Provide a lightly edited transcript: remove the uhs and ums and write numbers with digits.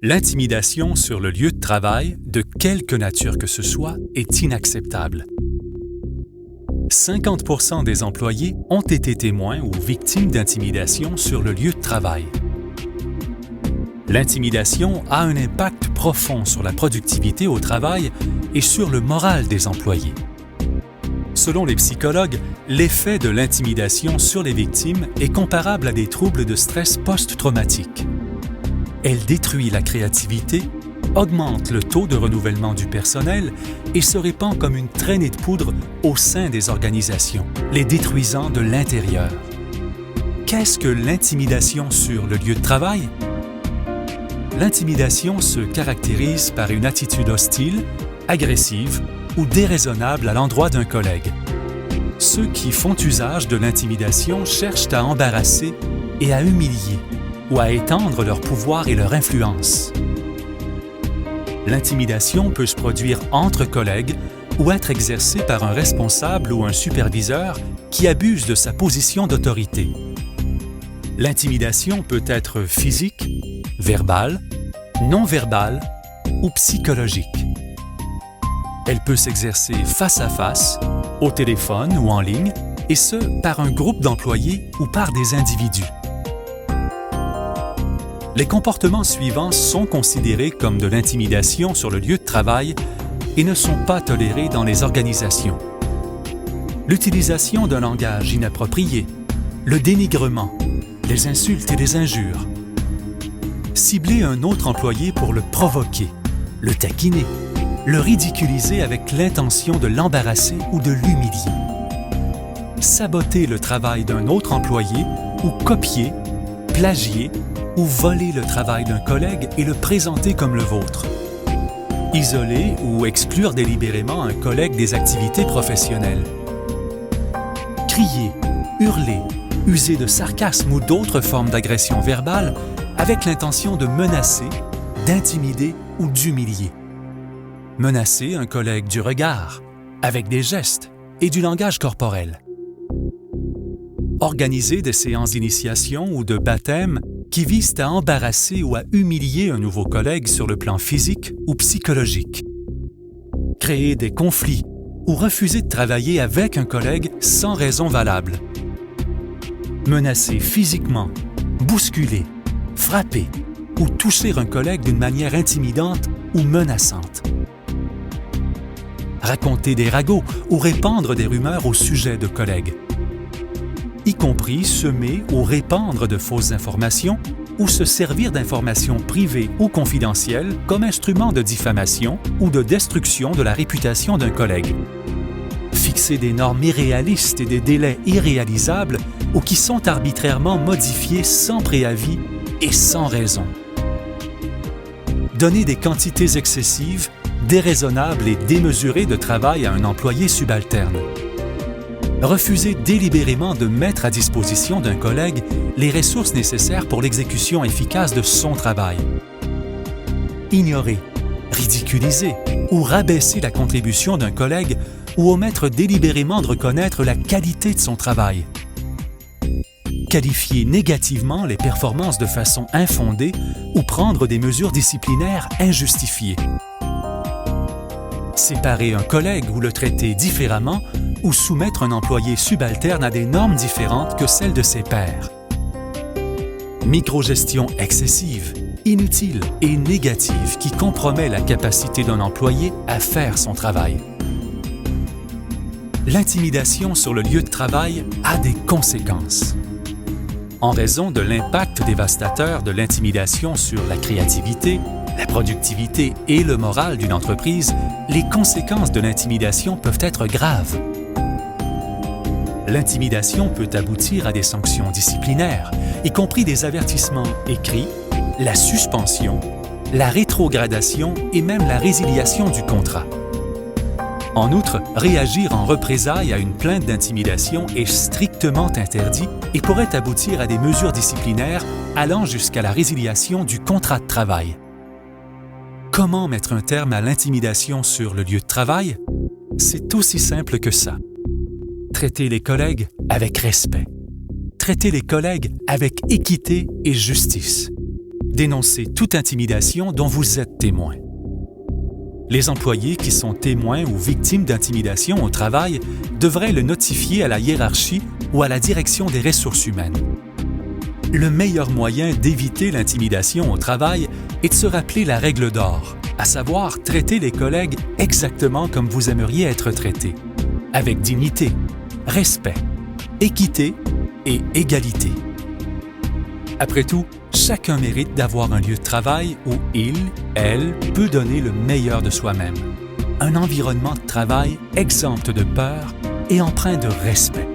L'intimidation sur le lieu de travail, de quelque nature que ce soit, est inacceptable. 50% des employés ont été témoins ou victimes d'intimidation sur le lieu de travail. L'intimidation a un impact profond sur la productivité au travail et sur le moral des employés. Selon les psychologues, l'effet de l'intimidation sur les victimes est comparable à des troubles de stress post-traumatique. Elle détruit la créativité, augmente le taux de renouvellement du personnel et se répand comme une traînée de poudre au sein des organisations, les détruisant de l'intérieur. Qu'est-ce que l'intimidation sur le lieu de travail? L'intimidation se caractérise par une attitude hostile, agressive ou déraisonnable à l'endroit d'un collègue. Ceux qui font usage de l'intimidation cherchent à embarrasser et à humilier ou à étendre leur pouvoir et leur influence. L'intimidation peut se produire entre collègues ou être exercée par un responsable ou un superviseur qui abuse de sa position d'autorité. L'intimidation peut être physique, verbale, non-verbale ou psychologique. Elle peut s'exercer face à face, au téléphone ou en ligne, et ce, par un groupe d'employés ou par des individus. Les comportements suivants sont considérés comme de l'intimidation sur le lieu de travail et ne sont pas tolérés dans les organisations. L'utilisation d'un langage inapproprié, le dénigrement, les insultes et les injures. Cibler un autre employé pour le provoquer, le taquiner, le ridiculiser avec l'intention de l'embarrasser ou de l'humilier. Saboter le travail d'un autre employé ou copier, plagier ou voler le travail d'un collègue et le présenter comme le vôtre. Isoler ou exclure délibérément un collègue des activités professionnelles. Crier, hurler, user de sarcasme ou d'autres formes d'agression verbale avec l'intention de menacer, d'intimider ou d'humilier. Menacer un collègue du regard, avec des gestes et du langage corporel. Organiser des séances d'initiation ou de baptême qui visent à embarrasser ou à humilier un nouveau collègue sur le plan physique ou psychologique. Créer des conflits ou refuser de travailler avec un collègue sans raison valable. Menacer physiquement, bousculer, frapper ou toucher un collègue d'une manière intimidante ou menaçante. Raconter des ragots ou répandre des rumeurs au sujet de collègues, y compris semer ou répandre de fausses informations ou se servir d'informations privées ou confidentielles comme instrument de diffamation ou de destruction de la réputation d'un collègue. Fixer des normes irréalistes et des délais irréalisables ou qui sont arbitrairement modifiés sans préavis et sans raison. Donner des quantités excessives, déraisonnables et démesurées de travail à un employé subalterne. Refuser délibérément de mettre à disposition d'un collègue les ressources nécessaires pour l'exécution efficace de son travail. Ignorer, ridiculiser ou rabaisser la contribution d'un collègue ou omettre délibérément de reconnaître la qualité de son travail. Qualifier négativement les performances de façon infondée ou prendre des mesures disciplinaires injustifiées. Séparer un collègue ou le traiter différemment ou soumettre un employé subalterne à des normes différentes que celles de ses pairs. Microgestion excessive, inutile et négative qui compromet la capacité d'un employé à faire son travail. L'intimidation sur le lieu de travail a des conséquences. En raison de l'impact dévastateur de l'intimidation sur la créativité, la productivité et le moral d'une entreprise, les conséquences de l'intimidation peuvent être graves. L'intimidation peut aboutir à des sanctions disciplinaires, y compris des avertissements écrits, la suspension, la rétrogradation et même la résiliation du contrat. En outre, réagir en représailles à une plainte d'intimidation est strictement interdit et pourrait aboutir à des mesures disciplinaires allant jusqu'à la résiliation du contrat de travail. Comment mettre un terme à l'intimidation sur le lieu de travail? C'est aussi simple que ça. Traiter les collègues avec respect. Traiter les collègues avec équité et justice. Dénoncez toute intimidation dont vous êtes témoin. Les employés qui sont témoins ou victimes d'intimidation au travail devraient le notifier à la hiérarchie ou à la direction des ressources humaines. Le meilleur moyen d'éviter l'intimidation au travail est de se rappeler la règle d'or, à savoir traiter les collègues exactement comme vous aimeriez être traités, avec dignité, respect, équité et égalité. Après tout, chacun mérite d'avoir un lieu de travail où il, elle, peut donner le meilleur de soi-même. Un environnement de travail exempt de peur et empreint de respect.